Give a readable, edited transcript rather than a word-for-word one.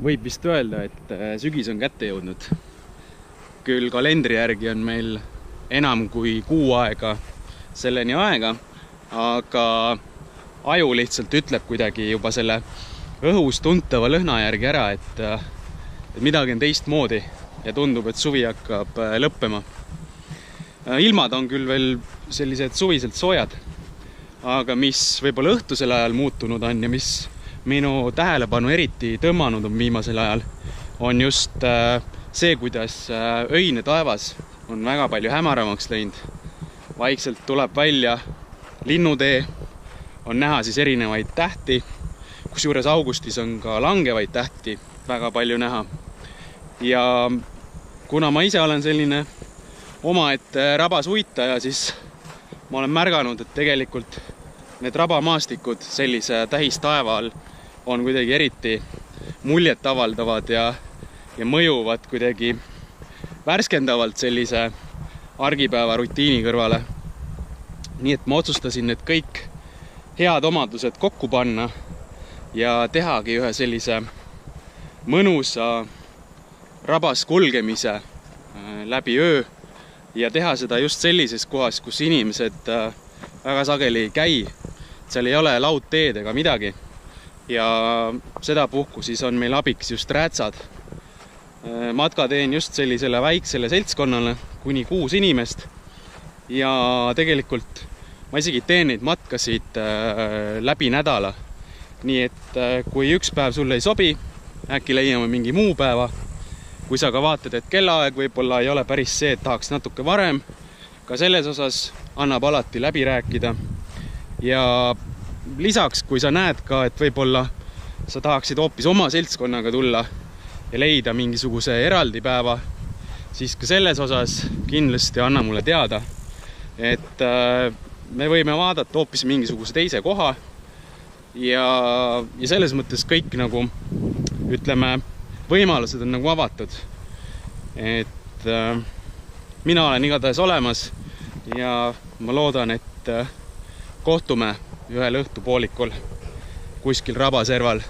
Võib vist öelda, et sügis on kätte jõudnud. Küll kalendri järgi on meil enam kui kuu aega selleni aega, aga aju lihtsalt ütleb kuidagi juba selle õhus tuntava lõhna järgi ära, et midagi on teistmoodi ja tundub, et suvi hakkab lõppema. Ilmad on küll veel sellised suviselt soojad, aga mis võib-olla õhtusel ajal muutunud on ja mis minu tähelepanu eriti tõmmanud on viimasel ajal, on just see, kuidas öine taevas on väga palju hämaramaks läinud. Vaikselt tuleb välja linnutee, on näha siis erinevaid tähti, kusjuures augustis on ka langevaid tähti väga palju näha. Ja kuna ma ise olen selline omaette rabasuitaja, siis ma olen märganud, et tegelikult need rabamaastikud sellise tähistaeva all on kuidagi eriti muljet avaldavad ja mõjuvad kuidagi värskendavalt sellise argipäeva rutiini kõrvale. Nii et ma otsustasin need kõik head omadused kokku panna ja tehagi ühe sellise mõnusa rabas kulgemise läbi öö ja teha seda just sellises kohas, kus inimesed väga sageli ei käi. Seal ei ole laudteed ega midagi. Ja seda puhku siis on meil abiks just räätsad. Matka teen just sellisele väiksele seltskonnale kuni 6 inimest. Ja tegelikult ma isegi teen neid matkasid läbi nädala. Nii et kui üks päev sulle ei sobi, äkki leiame mingi muu päeva. Kui sa ka vaatad, et kellaaeg võib-olla ei ole päris see, et tahaks natuke varem, ka selles osas annab alati läbi rääkida. Ja lisaks, kui sa näed ka, et võib-olla sa tahaksid hoopis oma seltskonnaga tulla ja leida mingisuguse eraldi päeva, siis ka selles osas kindlasti anna mulle teada, et me võime vaadata hoopis mingisuguse teise koha ja selles mõttes kõik nagu, ütleme, võimalused on nagu avatud. Et mina olen igatahes olemas ja ma loodan, et kohtume ühel õhtupoolikul kuskil Rabaserval.